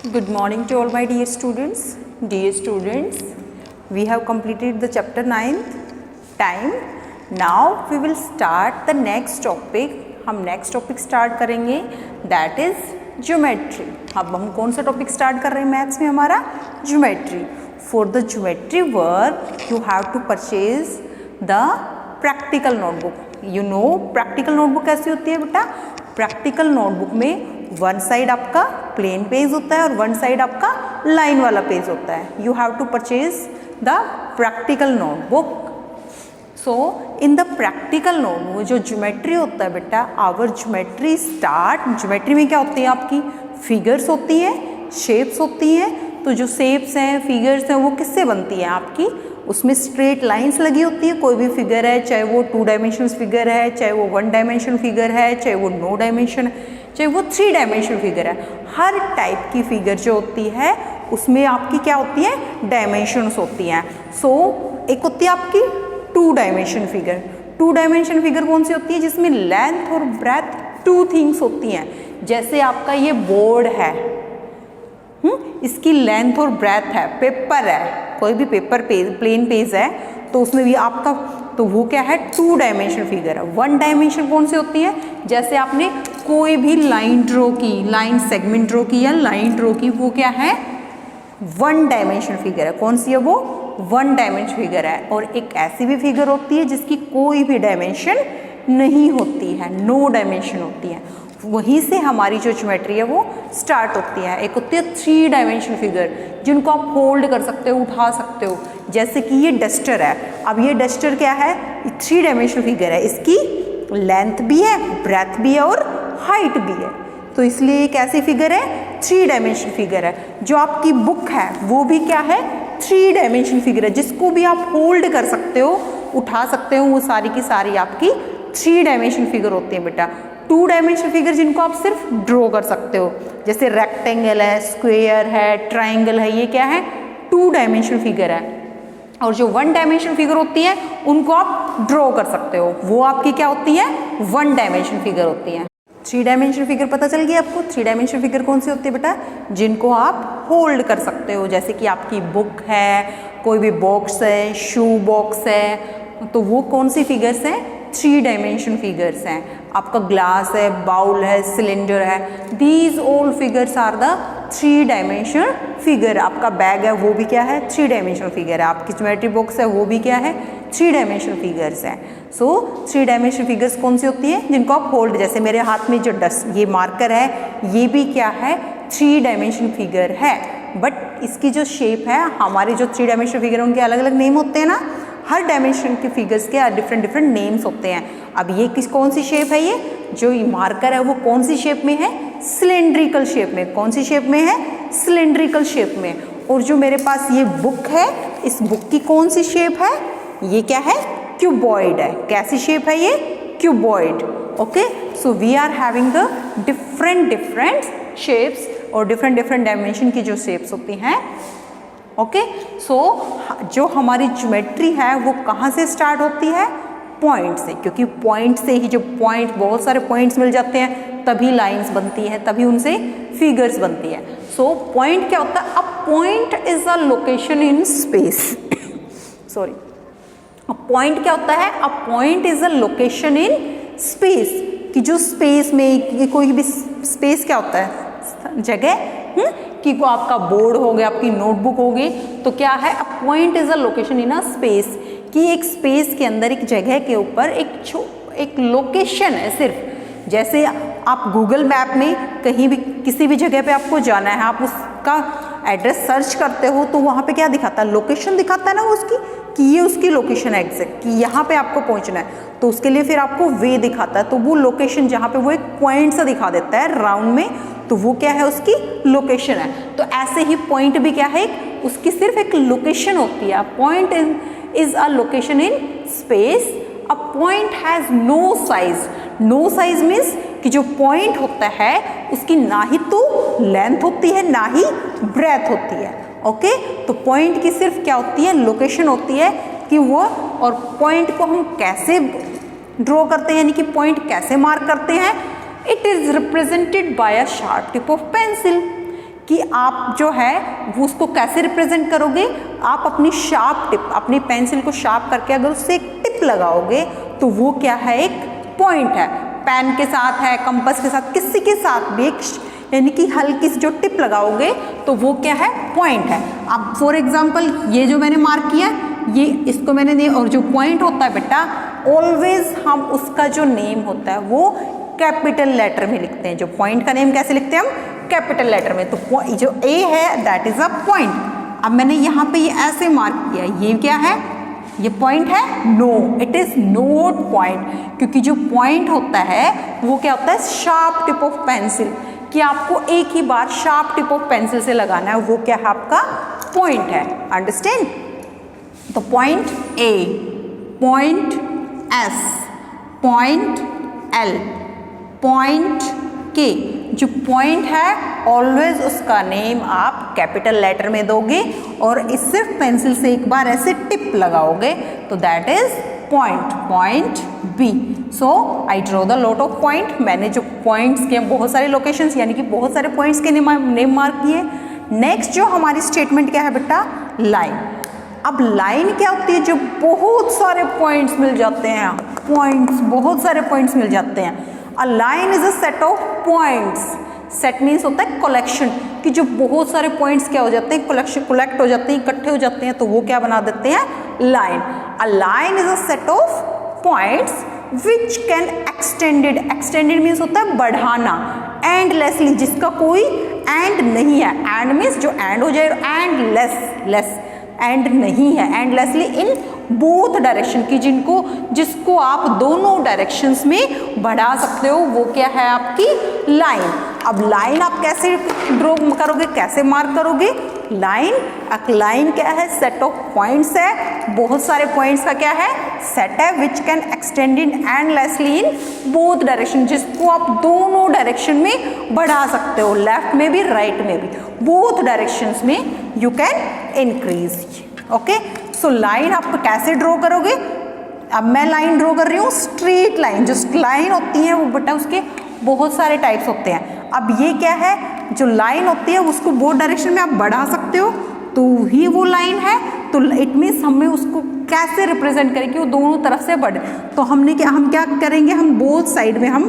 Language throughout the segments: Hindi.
Good morning to all my dear students. Dear students, we have completed the chapter 9th time. Now we will start the next topic. हम next topic start करेंगे that is geometry. अब हम कौन सा topic start कर रहे हैं मैथ्स में हमारा geometry. For the geometry work you have to purchase the practical notebook. You know practical notebook कैसी होती है बेटा? प्रैक्टिकल नोटबुक में वन साइड आपका प्लेन पेज होता है और वन साइड आपका लाइन वाला पेज होता है. You have to purchase the practical notebook. So in the practical notebook जो ज्योमेट्री होता है बेटा, आवर ज्योमेट्री स्टार्ट. ज्योमेट्री में क्या होती है आपकी? फिगर्स होती है, शेप्स होती हैं. तो जो शेप्स हैं, फिगर्स हैं, वो किससे बनती हैं आपकी? उसमें स्ट्रेट लाइंस लगी होती है. कोई भी फिगर है, चाहे वो 2 डायमेंशन फिगर है, चाहे वो 1 डायमेंशन फिगर है, चाहे वो नो डायमेंशन है, चाहे वो 3 डायमेंशन फिगर है. हर टाइप की फिगर जो होती है उसमें आपकी क्या होती है? डायमेंशंस होती हैं. सो एक होती है आपकी 2 डायमेंशन फिगर. 2 डायमेंशन फिगर कौन सी होती है? जिसमें लेंथ और ब्रेथ 2 थिंग्स होती हैं. जैसे आपका ये बोर्ड है, इसकी लेंथ और ब्रेथ है. पेपर है, कोई भी पेपर पेज, प्लेन पेज है, तो उसमें भी आपका, तो वो क्या है? 2 डायमेंशन फिगर है. 1 डायमेंशन कौन सी होती है? जैसे आपने कोई भी लाइन ड्रॉ की, लाइन सेगमेंट ड्रॉ की या लाइन ड्रॉ की, वो क्या है? 1 डायमेंशन फिगर है. कौन सी है वो? 1 डायमेंशन फिगर है. और एक ऐसी भी फिगर होती है जिसकी कोई भी डायमेंशन नहीं होती है, नो डायमेंशन होती है. वहीं से हमारी जो ज्योमेट्री है वो स्टार्ट होती है. एक होती है 3 डायमेंशन फिगर, जिनको आप होल्ड कर सकते हो, उठा सकते हो. जैसे कि ये डस्टर है. अब ये डस्टर क्या है? 3 डायमेंशन फिगर है. इसकी लेंथ भी है, ब्रेथ भी है और हाइट भी है. तो इसलिए एक ऐसी फिगर है, 3 डायमेंशन फिगर है. जो आपकी बुक है वो भी क्या है? 3 डायमेंशन फिगर है, जिसको भी आप होल्ड कर सकते हो, उठा सकते हो. वो सारी की सारी आपकी 3 डायमेंशन फिगर होती है बेटा. 2 डायमेंशन फिगर जिनको आप सिर्फ ड्रॉ कर सकते हो, जैसे रेक्टेंगल है, स्क्वायर है, ट्राइंगल है, ये क्या है? 2 डायमेंशन फिगर है. और जो 1 डायमेंशन फिगर होती है उनको आप ड्रॉ कर सकते हो, वो आपकी क्या होती है? 1 डायमेंशन फिगर होती है. 3 डायमेंशन फिगर पता चल गई आपको? 3 डायमेंशन फिगर कौन सी होती है बेटा? जिनको आप होल्ड कर सकते हो. जैसे कि आपकी बुक है, कोई भी बॉक्स है, शू बॉक्स है, तो वो कौन सी फिगर्स हैं? 3 डायमेंशन फिगर्स हैं. आपका ग्लास है, बाउल है, सिलेंडर है, these all figures are the 3 dimension figure. आपका बैग है, वो भी क्या है? 3 डायमेंशन फिगर है. आपकी ज्योमेट्री बॉक्स है, वो भी क्या है? 3 डायमेंशन फिगर्स हैं. सो 3 डायमेंशन फिगर्स कौन सी होती है? जिनको आप होल्ड, जैसे मेरे हाथ में जो ये मार्कर है, ये भी क्या है? 3 डायमेंशन फिगर है. बट इसकी जो शेप है, हमारी जो 3 डायमेंशन फिगर है, उनके अलग अलग नेम होते हैं ना. हर डायमेंशन के फिगर्स के डिफरेंट डिफरेंट नेम्स होते हैं. अब ये कौन सी शेप है? ये जो मार्कर है वो कौन सी शेप में है? सिलेंड्रिकल शेप में. कौन सी शेप में है? सिलेंड्रिकल शेप में. और जो मेरे पास ये बुक है, इस बुक की कौन सी शेप है? ये क्या है? क्यूबॉइड है. कैसी शेप है ये? Cuboid. Okay, so we are having the different shapes और डिफरेंट डायमेंशन की जो शेप्स होती हैं. ओके, सो जो हमारी ज्योमेट्री है वो कहाँ से स्टार्ट होती है? पॉइंट से. क्योंकि पॉइंट से ही, जो पॉइंट, बहुत सारे पॉइंट्स मिल जाते हैं, तभी लाइंस बनती हैं, तभी उनसे फिगर्स बनती है. सो पॉइंट क्या होता है? A point is a location in space. Sorry, a point क्या होता है? A point is a location in space. कि जो स्पेस में, कोई भी स्पेस क्या होता है? जगह. कि को आपका बोर्ड हो गया, आपकी नोटबुक हो गई, तो क्या है? A point is a location in a space. कि एक स्पेस के अंदर, एक जगह के ऊपर एक लोकेशन है सिर्फ. जैसे आप गूगल मैप में कहीं भी, किसी भी जगह पे आपको जाना है, आप उसका एड्रेस सर्च करते हो, तो वहाँ पे क्या दिखाता है? लोकेशन दिखाता है ना उसकी, कि ये उसकी लोकेशन है एग्जैक्ट, कि यहाँ पे आपको पहुँचना है. तो उसके लिए फिर आपको वे दिखाता है. तो वो लोकेशन जहाँ पे वो एक पॉइंट सा दिखा देता है राउंड में, तो वो क्या है? उसकी लोकेशन है. तो ऐसे ही पॉइंट भी क्या है? उसकी सिर्फ एक लोकेशन होती है. Point is a location in space. A point has no size. No size means कि जो पॉइंट होता है उसकी ना ही तो लेंथ होती है, ना ही ब्रेथ होती है. ओके, तो पॉइंट की सिर्फ क्या होती है? लोकेशन होती है. कि वो, और पॉइंट को हम कैसे ड्रॉ करते हैं, यानी कि पॉइंट कैसे मार्क करते हैं? It is represented by a sharp tip of pencil. कि आप जो है वो उसको कैसे रिप्रेजेंट करोगे। आप अपनी शार्प टिप, अपनी पेंसिल को शार्प करके अगर उससे एक टिप लगाओगे तो वो क्या है, एक पॉइंट है। पेन के साथ है, कंपास के साथ, किसी के साथ भी एक यानी कि हल्की सी जो टिप लगाओगे तो वो क्या है, पॉइंट है। अब फॉर एग्जांपल ये जो मैंने मार्क किया ये, इसको मैंने नहीं, और जो पॉइंट होता है बेटा ऑलवेज हम उसका जो नेम होता है वो कैपिटल लेटर में लिखते हैं। जो पॉइंट का नेम कैसे लिखते हैं हम, कैपिटल लेटर में। तो जो ए है दैट इज अ पॉइंट। अब मैंने यहाँ पे ये ऐसे मार्क किया, ये क्या है, ये पॉइंट है, no it is not point, क्योंकि जो पॉइंट होता है वो क्या होता है, शार्प टिप ऑफ पेंसिल, कि आपको एक ही बार शार्प टिप ऑफ पेंसिल से लगाना है, वो क्या है आपका पॉइंट है। अंडरस्टैंड। तो point A, point S, point L, point के। जो पॉइंट है ऑलवेज उसका नेम आप कैपिटल लेटर में दोगे और इस सिर्फ पेंसिल से एक बार ऐसे टिप लगाओगे तो that is point, point b. So I draw the lot of point. मैंने जो पॉइंट्स के बहुत सारे लोकेशंस यानी कि बहुत सारे पॉइंट्स के नेम मार्क किए। नेक्स्ट जो हमारी स्टेटमेंट क्या है बेटा, लाइन। अब लाइन क्या होती है, जो बहुत सारे पॉइंट्स मिल जाते हैं, पॉइंट्स, बहुत सारे पॉइंट्स मिल जाते हैं। A line is a set of points. Set means होता है कलेक्शन, कि जो बहुत सारे पॉइंट्स क्या हो जाते हैं, कलेक्ट हो जाते हैं, इकट्ठे हो जाते हैं, तो वो क्या बना देते हैं, line. A line is a set of points which can extended, extended means होता है बढ़ाना, एंडलेसली, जिसका कोई एंड नहीं है। एंड मीन्स जो एंड हो जाए, एंड लेस, लेस एंड नहीं है, एंडलेसली इन बोथ डायरेक्शन की, जिसको आप दोनों डायरेक्शंस में बढ़ा सकते हो, वो क्या है आपकी लाइन। अब लाइन आप कैसे ड्रॉ करोगे, कैसे मार्क करोगे लाइन। एक लाइन क्या है, सेट ऑफ पॉइंट्स है, बहुत सारे पॉइंट्स का क्या है, सेट है, which can extend in endlessly in both direction, जिसको आप दोनों डायरेक्शन में बढ़ा सकते हो, लेफ्ट में भी राइट में भी, बोथ डायरेक्शंस में you can increase. Okay, so line आप कैसे ड्रॉ करोगे। अब मैं लाइन ड्रॉ कर रही हूँ स्ट्रेट लाइन। जो लाइन होती है वो बेटा उसके बहुत सारे टाइप्स होते हैं। अब ये क्या है, जो लाइन होती है उसको बोथ डायरेक्शन में आप बढ़ा सकते हो तो ही वो लाइन है। तो इट मीन्स हमें उसको कैसे रिप्रेजेंट करें कि वो दोनों तरफ से बढ़े। तो हम क्या करेंगे, हम बोथ साइड में हम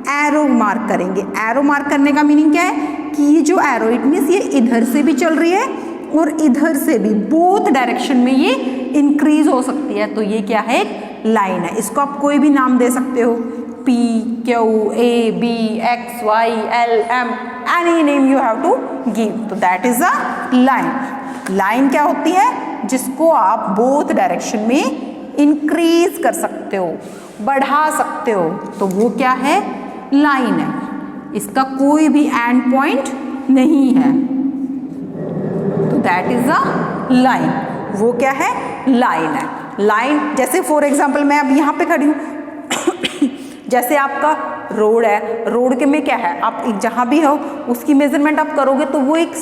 एरो मार्क करेंगे। एरो मार्क करने का मीनिंग क्या है कि ये जो एरो, इट मीन्स ये इधर से भी चल रही है और इधर से भी, बोथ डायरेक्शन में ये इंक्रीज हो सकती है, तो ये क्या है, एक लाइन है। इसको आप कोई भी नाम दे सकते हो, P, Q, A, B, X, Y, L, M, any name you have to give. तो that is a line. Line क्या होती है, जिसको आप बोथ डायरेक्शन में इंक्रीज कर सकते हो, बढ़ा सकते हो, तो वो क्या है, लाइन है। इसका कोई भी एंड पॉइंट नहीं है, तो दैट इज अ लाइन। वो क्या है, लाइन है। लाइन जैसे फॉर एग्जाम्पल मैं अब यहाँ पे खड़ी हूँ जैसे आपका रोड है, रोड के में क्या है, आप जहाँ भी हो उसकी मेजरमेंट आप करोगे तो वो एक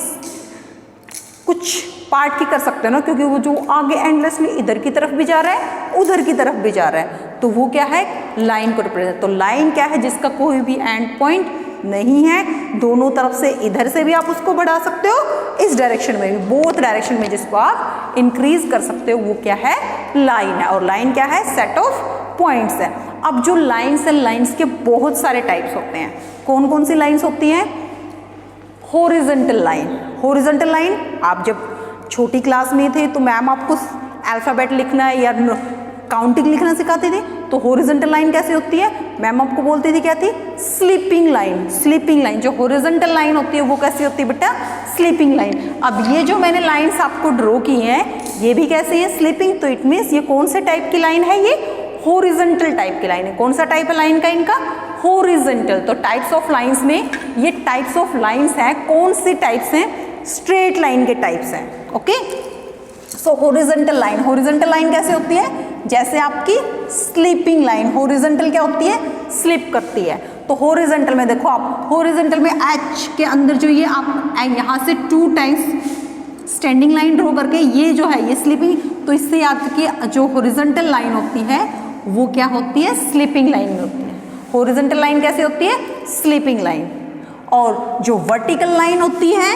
कुछ पार्ट की कर सकते हो ना, क्योंकि वो जो आगे एंडलेसली इधर की तरफ भी जा रहा है, उधर की तरफ भी जा रहा है, तो वो क्या है, लाइन को रिप्रेजेंट। तो लाइन क्या है, जिसका कोई भी एंड पॉइंट नहीं है, दोनों तरफ से, इधर से भी आप उसको बढ़ा सकते हो, इस डायरेक्शन में भी, बोथ डायरेक्शन में जिसको आप इंक्रीज कर सकते हो, वो क्या है, लाइन है। और लाइन क्या है, सेट ऑफ पॉइंट्स है। अब जो लाइन्स है, लाइन्स के बहुत सारे टाइप्स होते हैं। कौन कौन सी लाइन्स होती हैं, हॉरिजॉन्टल लाइन। हॉरिजॉन्टल लाइन आप जब छोटी क्लास में थे तो मैम आपको अल्फ़ाबेट लिखना या काउंटिंग लिखना सिखाते थे, तो हॉरिजॉन्टल लाइन कैसे होती है, मैम आपको बोलती थी क्या थी, स्लीपिंग लाइन। स्लीपिंग लाइन, जो हॉरिजॉन्टल लाइन होती है वो कैसी होती है बेटा, स्लीपिंग लाइन। अब ये जो मैंने लाइन्स आपको ड्रॉ की हैं, ये भी कैसे है, स्लीपिंग। तो इट मीन्स ये कौन से टाइप की लाइन है, ये हॉरिजॉन्टल टाइप की लाइन है। कौन सा टाइप है लाइन का, इनका हॉरिजॉन्टल। तो टाइप्स ऑफ लाइन्स में ये टाइप्स ऑफ लाइन्स हैं, कौन सी टाइप्स हैं, स्ट्रेट लाइन के टाइप्स हैं। ओके, सो हॉरिजॉन्टल लाइन, हॉरिजॉन्टल लाइन कैसे होती है, जैसे आपकी स्लीपिंग लाइन। हॉरिजॉन्टल क्या होती है, स्लिप करती है। तो हॉरिजॉन्टल में देखो आप, हॉरिजॉन्टल में एच के अंदर जो ये आप यहाँ से 2 टाइम्स स्टैंडिंग लाइन ड्रॉ करके, ये जो है ये स्लीपिंग, तो इससे याद रखिए जो हॉरिजॉन्टल लाइन होती है वो क्या होती है, स्लीपिंग लाइन में होती है। हॉरिजॉन्टल लाइन कैसे होती है, स्लीपिंग लाइन। और जो वर्टिकल लाइन होती है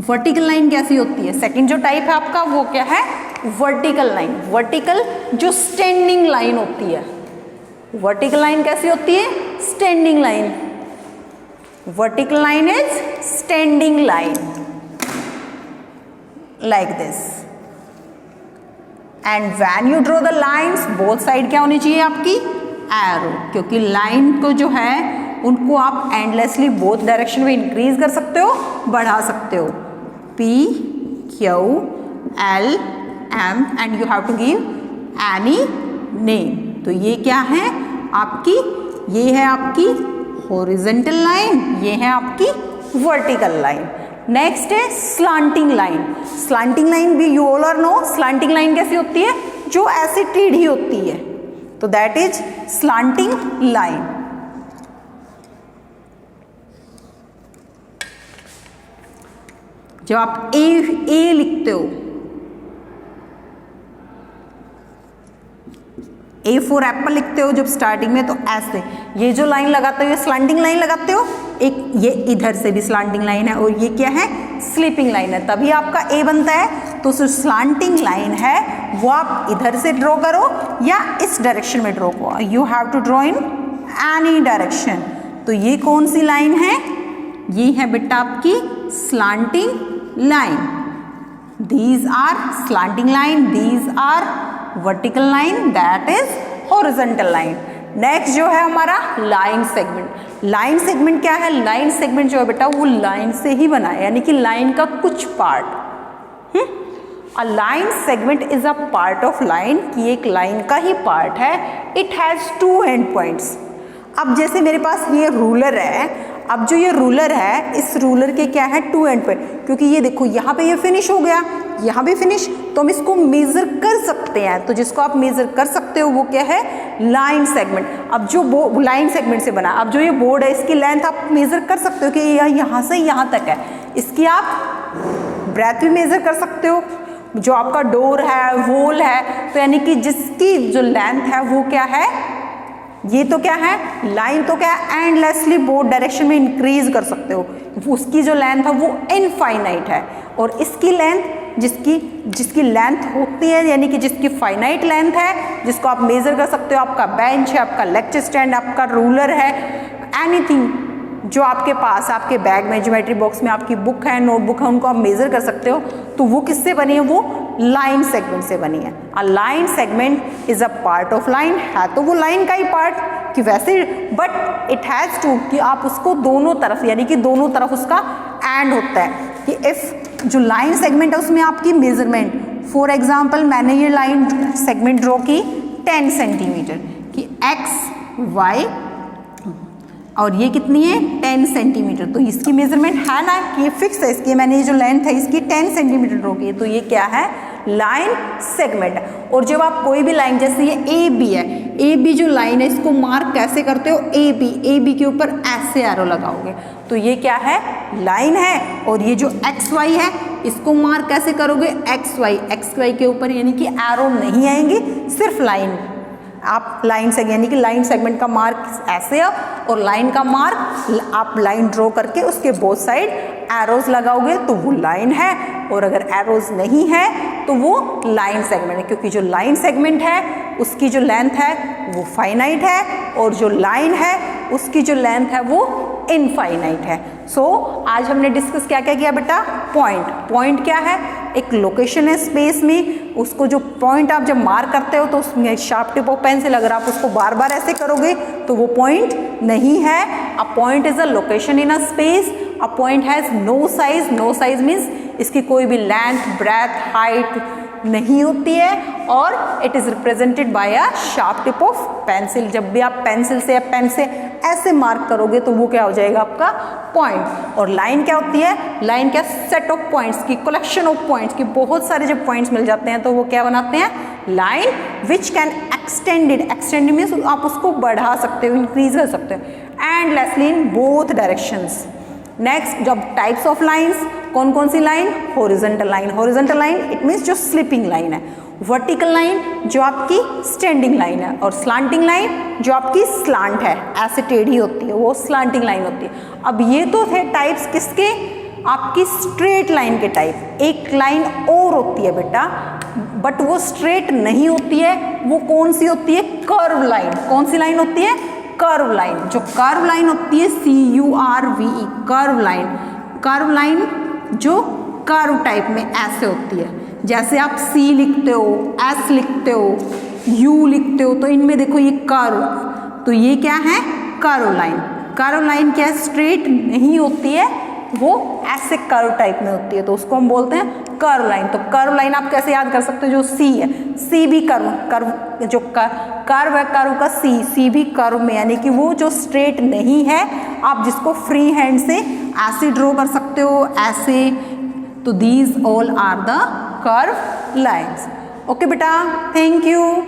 वर्टिकल लाइन कैसी होती है? सेकंड जो टाइप है आपका वो क्या है? Vertical line. वर्टिकल जो स्टैंडिंग लाइन होती है। वर्टिकल लाइन कैसी होती है? Standing line. Vertical line is standing line like this. And when you draw the lines both side क्या होनी चाहिए आपकी? एरो, क्योंकि लाइन को जो है उनको आप एंडलेसली बोथ डायरेक्शन में इंक्रीज कर सकते हो, बढ़ा सकते हो। P, Q, L, M and you have to give any name. तो ये क्या है आपकी? ये है आपकी हॉरिजॉन्टल लाइन, ये है आपकी वर्टिकल लाइन। नेक्स्ट है स्लांटिंग लाइन। स्लांटिंग लाइन भी you all are know. Slanting line कैसी होती है? जो ऐसे टेढ़ी होती है, तो दैट इज स्लांटिंग लाइन। जब आप ए लिखते हो, ए फॉर एप्पल लिखते हो जब स्टार्टिंग में, तो ऐसे ये जो लाइन लगाते हो ये स्लांटिंग लाइन लगाते हो। एक ये इधर से भी स्लांटिंग लाइन है और ये क्या है? स्लीपिंग लाइन है, तभी आपका ए बनता है। तो जो स्लांटिंग लाइन है वो आप इधर से ड्रॉ करो या इस डायरेक्शन में ड्रॉ करो। You have to draw in any direction. तो ये कौन सी लाइन है? ये है बेटा आपकी slanting line. These are slanting line, these are vertical line, that is horizontal line. Next जो है हमारा लाइन सेगमेंट। लाइन सेगमेंट क्या है? लाइन सेगमेंट जो है बेटा वो लाइन से ही बना है, यानी कि लाइन का कुछ part. A line segment is a part of line, कि एक लाइन का ही पार्ट है। It has two end points. अब जैसे मेरे पास ये रूलर है, अब जो ये रूलर है इस रूलर के क्या है? टू एंड पॉइंट, क्योंकि ये देखो यहाँ पे ये फिनिश हो गया, यहाँ भी फिनिश, तो हम इसको मेजर कर सकते हैं। तो जिसको आप मेजर कर सकते हो वो क्या है? Line segment. अब जो लाइन सेगमेंट से बना, अब जो ये बोर्ड है इसकी लेंथ आप मेजर कर सकते हो कि यहाँ से यहाँ तक है। इसकी आप ब्रेथ भी मेजर कर सकते हो। जो आपका डोर है, वॉल है, तो यानी कि जिसकी जो लेंथ है वो क्या है? ये तो क्या है? लाइन तो क्या है? एंडलेसली बोथ डायरेक्शन में इंक्रीज कर सकते हो। उसकी जो लेंथ है वो इनफाइनाइट है, और इसकी लेंथ जिसकी लेंथ होती है, यानी कि जिसकी फाइनाइट लेंथ है, जिसको आप मेजर कर सकते हो, आपका बेंच है, आपका लेक्चर स्टैंड, आपका रूलर है, एनीथिंग जो आपके पास आपके बैग में, ज्योमेट्री बॉक्स में आपकी बुक है, नोटबुक है, उनको आप मेजर कर सकते हो। तो वो किससे बनी है? वो लाइन सेगमेंट से बनी है। अ line segment is a part of line. है तो वो लाइन का ही पार्ट कि वैसे, बट इट हैज टू, कि आप उसको दोनों तरफ, यानी कि दोनों तरफ उसका एंड होता है। कि इफ जो लाइन सेगमेंट है उसमें आपकी मेजरमेंट, फॉर एग्जाम्पल मैंने ये लाइन सेगमेंट ड्रॉ की 10 सेंटीमीटर की, एक्स वाई, और ये कितनी है? 10 सेंटीमीटर। तो इसकी मेजरमेंट है ना कि ये फिक्स है, इसकी मैंने ये जो लेंथ है इसकी 10 सेंटीमीटर ड्रॉ की है। तो ये क्या है? Line segment. और जब आप कोई भी लाइन, जैसे ये ए बी है, ए बी जो लाइन है इसको मार्क कैसे करते हो? ए बी के ऊपर ऐसे एरो लगाओगे, तो ये क्या है? लाइन है। और ये जो एक्स वाई है इसको मार्क कैसे करोगे? एक्स वाई के ऊपर, यानी कि एरो नहीं आएंगे, सिर्फ लाइन। आप लाइन से, यानी कि लाइन सेगमेंट का मार्क ऐसे है, और लाइन का मार्क आप लाइन ड्रॉ करके उसके बोथ साइड एरोज लगाओगे तो वो लाइन है। और अगर एरोज नहीं है तो वो लाइन सेगमेंट है, क्योंकि जो लाइन सेगमेंट है उसकी जो लेंथ है वो फाइनाइट है, और जो लाइन है उसकी जो लेंथ है वो इनफाइनाइट है। सो आज हमने डिस्कस क्या क्या किया बेटा? पॉइंट क्या है? एक लोकेशन है स्पेस में, उसको जो पॉइंट आप जब मार्क करते हो तो उसमें शार्प टिप ऑफ पेंसिल, अगर आप उसको बार बार ऐसे करोगे तो वो पॉइंट नहीं है। A point is a location in a space. A point has no size. No size means इसकी कोई भी लेंथ, ब्रेथ, हाइट नहीं होती है, और it is represented by a sharp tip of pencil. जब भी आप पेंसिल से या पेन से ऐसे मार्क करोगे तो वो क्या हो जाएगा? आपका पॉइंट। और लाइन क्या होती है? लाइन क्या? सेट ऑफ पॉइंट्स की, कलेक्शन ऑफ पॉइंट्स की, बहुत सारे जब पॉइंट्स मिल जाते हैं तो वो क्या बनाते हैं? Line which can extended means आप उसको बढ़ा सकते हो, इंक्रीज कर सकते हो endlessly in both directions. Next, जब टाइप्स ऑफ लाइंस, कौन कौन सी line? Horizontal line. Horizontal line it means जो स्लिपिंग लाइन है। वर्टिकल लाइन जो आपकी स्टैंडिंग लाइन है, और स्लांटिंग लाइन जो आपकी स्लांट है, ऐसे टेढ़ी होती है, वो स्लांटिंग लाइन होती है। अब ये तो थे टाइप्स किसके? आपकी स्ट्रेट लाइन के टाइप। एक लाइन और होती है बेटा, बट वो स्ट्रेट नहीं होती है, वो कौन सी होती है? Curve line. कौन सी लाइन होती है? Curve line. जो कर्व लाइन होती है CURVE, curve line. Curve line जो कर्व टाइप में ऐसे होती है, जैसे आप C लिखते हो, S लिखते हो, U लिखते हो, तो इनमें देखो ये कर्व, तो ये क्या है? Curve line. कर्व लाइन क्या है? स्ट्रेट नहीं होती है, वो ऐसे कर्व टाइप में होती है, तो उसको हम बोलते हैं कर्व लाइन। तो कर्व लाइन आप कैसे याद कर सकते हो? जो C है, C भी कर्व जो कर्व है, कर्व का C भी कर्व में, यानी कि वो जो स्ट्रेट नहीं है, आप जिसको फ्री हैंड से ऐसे ड्रॉ कर सकते हो, ऐसे। तो these all are the curve lines. Okay बेटा, थैंक यू।